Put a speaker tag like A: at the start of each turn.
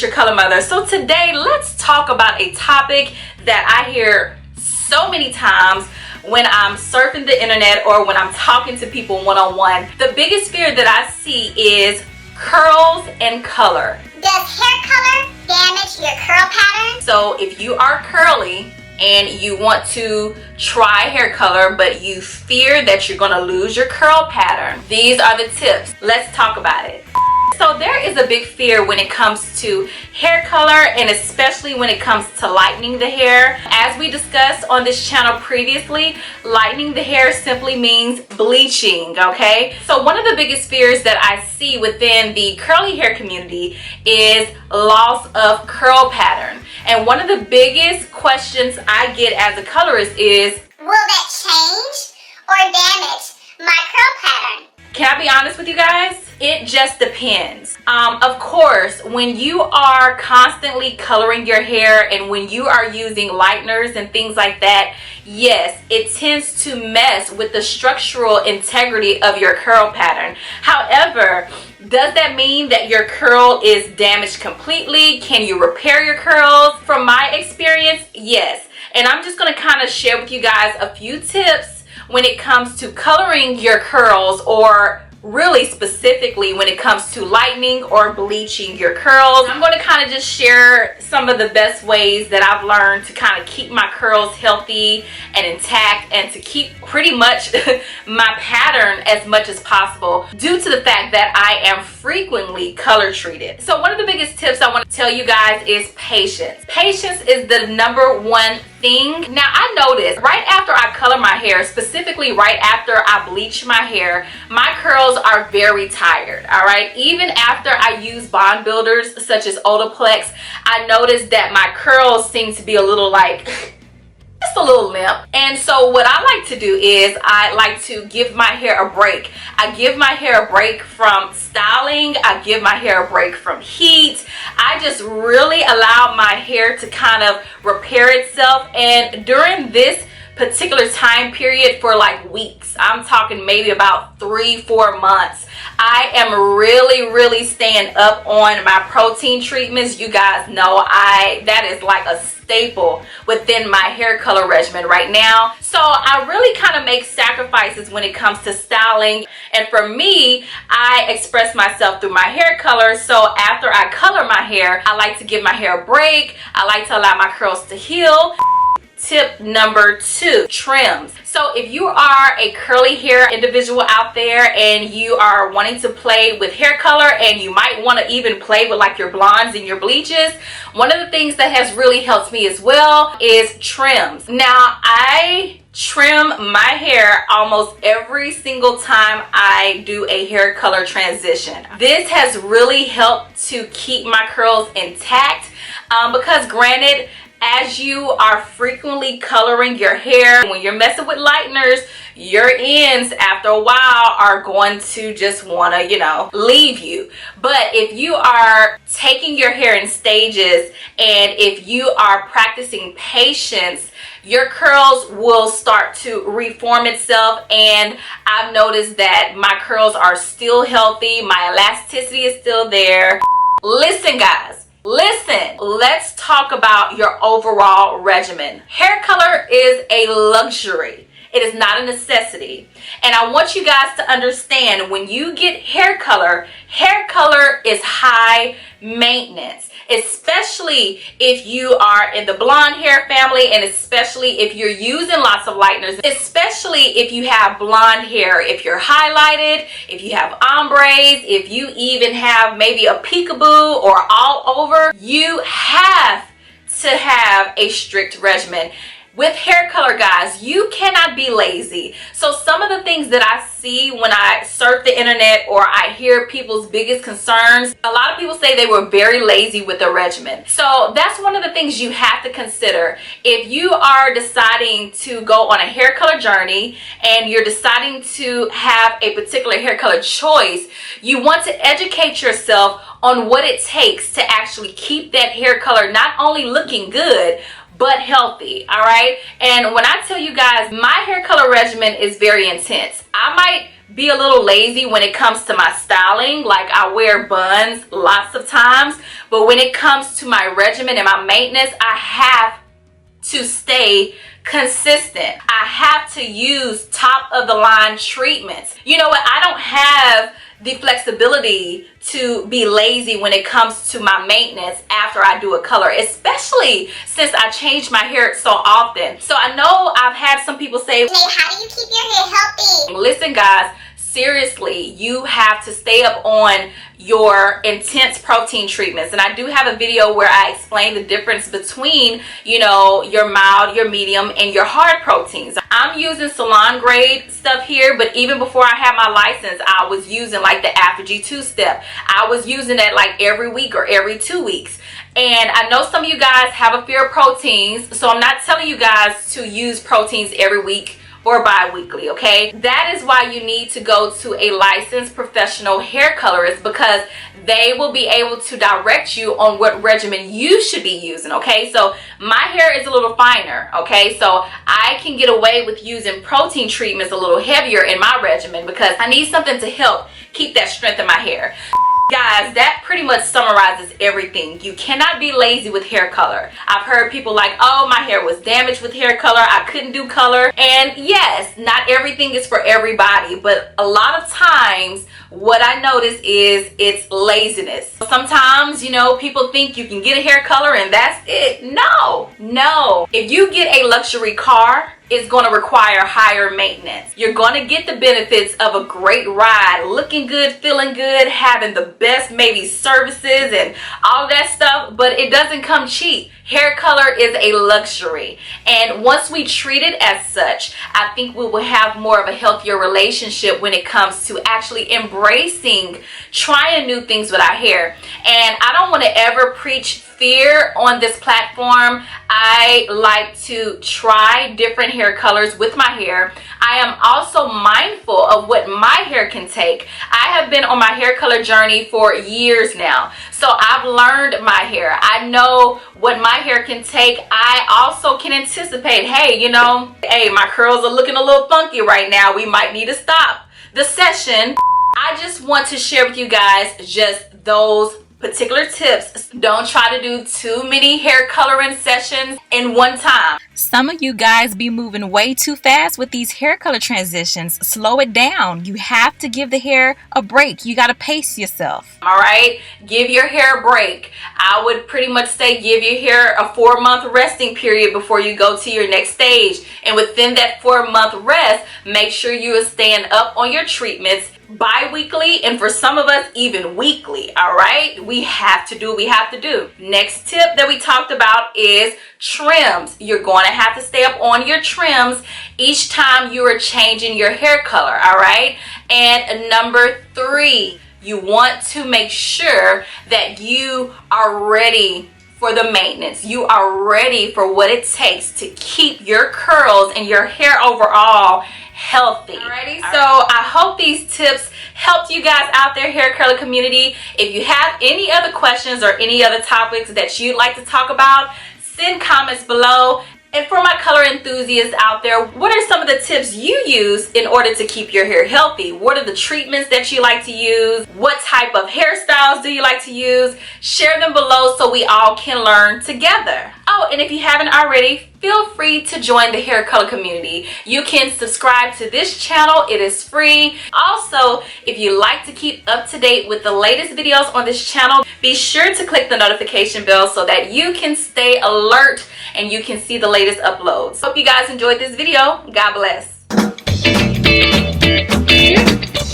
A: your color mother. So today let's talk about a topic that I hear so many times when I'm surfing the internet or when I'm talking to people one-on-one. The biggest fear that I see is curls and color.
B: Does hair color damage your curl pattern?
A: So if you are curly and you want to try hair color but you fear that you're going to lose your curl pattern, these are the tips. Let's talk about it. So there is a big fear when it comes to hair color, and especially when it comes to lightening the hair. As we discussed on this channel previously, lightening the hair simply means bleaching, okay? So one of the biggest fears that I see within the curly hair community is loss of curl pattern. And one of the biggest questions I get as a colorist is,
B: will that change or damage my curl pattern?
A: can I be honest with you guys? It just depends. Of course, when you are constantly coloring your hair and when you are using lighteners and things like that, yes, it tends to mess with the structural integrity of your curl pattern. However, does that mean that your curl is damaged completely? Can you repair your curls? From my experience, yes. And I'm just going to kind of share with you guys a few tips when it comes to coloring your curls, or really specifically when it comes to lightening or bleaching your curls. I'm going to kind of just share some of the best ways that I've learned to kind of keep my curls healthy and intact, and to keep pretty much my pattern as much as possible, due to the fact that I am frequently color treated. So one of the biggest tips I want to tell you guys is patience. Patience is the number one thing. Now I notice right after I color my hair, specifically right after I bleach my hair, my curls are very tired. All right, even after I use bond builders such as Olaplex, I notice that my curls seem to be a little like just a little limp. And so what I like to do is I like to give my hair a break. I give my hair a break from styling. I give my hair a break from heat. I just really allow my hair to kind of repair itself. And during this particular time period, for like weeks, I'm talking maybe about 3-4 months, I am really staying up on my protein treatments. You guys know that is like a staple within my hair color regimen right now. So I really kind of make sacrifices when it comes to styling. And for me, I express myself through my hair color. So after I color my hair, I like to give my hair a break. I like to allow my curls to heal. Tip number 2, trims. So if you are a curly hair individual out there and you are wanting to play with hair color, and you might want to even play with like your blondes and your bleaches, one of the things that has really helped me as well is trims. Now I trim my hair almost every single time I do a hair color transition. This has really helped to keep my curls intact, because granted, as you are frequently coloring your hair, when you're messing with lighteners, your ends after a while are going to just want to, leave you. But if you are taking your hair in stages, and if you are practicing patience, your curls will start to reform itself. And I've noticed that my curls are still healthy. My elasticity is still there. Listen, guys. Listen, let's talk about your overall regimen. Hair color is a luxury. It is not a necessity. And I want you guys to understand, when you get hair color is high maintenance, especially if you are in the blonde hair family, and especially if you're using lots of lighteners, especially if you have blonde hair, if you're highlighted, if you have ombres, if you even have maybe a peekaboo or all over, you have to have a strict regimen. With hair color, guys, you cannot be lazy. So some of the things that I see when I surf the internet or I hear people's biggest concerns, a lot of people say they were very lazy with their regimen. So that's one of the things you have to consider. If you are deciding to go on a hair color journey and you're deciding to have a particular hair color choice, you want to educate yourself on what it takes to actually keep that hair color not only looking good, but healthy. All right, and when I tell you guys, my hair color regimen is very intense. I might be a little lazy when it comes to my styling. Like, I wear buns lots of times, but when it comes to my regimen and my maintenance, I have to stay consistent. I have to use top of the line treatments. You know what? I don't have the flexibility to be lazy when it comes to my maintenance after I do a color, especially since I change my hair so often. So I know I've had some people say,
B: Janae, how do you keep your hair healthy?
A: listen guys, seriously, you have to stay up on your intense protein treatments. And I do have a video where I explain the difference between, you know, your mild, your medium, and your hard proteins. I'm using Salon grade stuff here, but even before I had my license, I was using like the Apogee 2-step. I was using that like every week or every 2 weeks. And I know some of you guys have a fear of proteins, so I'm not telling you guys to use proteins every week or bi-weekly, okay? That is why you need to go to a licensed professional hair colorist, because they will be able to direct you on what regimen you should be using, okay? So my hair is a little finer, okay? So I can get away with using protein treatments a little heavier in my regimen because I need something to help keep that strength in my hair. Guys, that pretty much summarizes everything. You cannot be lazy with hair color. I've heard people like, oh, my hair was damaged with hair color, I couldn't do color. And yes, not everything is for everybody, but a lot of times what I notice is it's laziness. Sometimes, you know, people think you can get a hair color and that's it. No. If you get a luxury car, it's going to require higher maintenance. You're going to get the benefits of a great ride, looking good, feeling good, having the best maybe services and all that stuff, but it doesn't come cheap. Hair color is a luxury, and once we treat it as such, I think we will have more of a healthier relationship when it comes to actually embracing trying new things with our hair. And I don't want to ever preach fear on this platform. I like to try different hair colors with my hair. I am also mindful of what my hair can take. I have been on my hair color journey for years now, so I've learned my hair. I know what my hair can take. I also can anticipate, hey, you know, hey, my curls are looking a little funky right now, we might need to stop the session. I just want to share with you guys just those particular tips. Don't try to do too many hair coloring sessions in one time.
C: Some of you guys be moving way too fast with these hair color transitions. Slow it down. You have to give the hair a break. You got to pace yourself.
A: All right, give your hair a break. I would pretty much say give your hair a 4-month resting period before you go to your next stage. And within that 4-month rest, make sure you are staying up on your treatments bi-weekly, and for some of us even weekly. All right, we have to do what we have to do. Next tip that we talked about is trims. You're going to have to stay up on your trims each time you are changing your hair color. All right, and number 3, you want to make sure that you are ready for the maintenance. You are ready for what it takes to keep your curls and your hair overall healthy. Alrighty, so I hope these tips helped you guys out there, hair curler community. If you have any other questions or any other topics that you'd like to talk about, send comments below. And for my color enthusiasts out there, what are some of the tips you use in order to keep your hair healthy? What are the treatments that you like to use? What type of hairstyles do you like to use? Share them below so we all can learn together. Oh, and if you haven't already, feel free to join the hair color community. You can subscribe to this channel. It is free. Also, if you like to keep up to date with the latest videos on this channel, be sure to click the notification bell so that you can stay alert and you can see the latest uploads. Hope you guys enjoyed this video. God bless.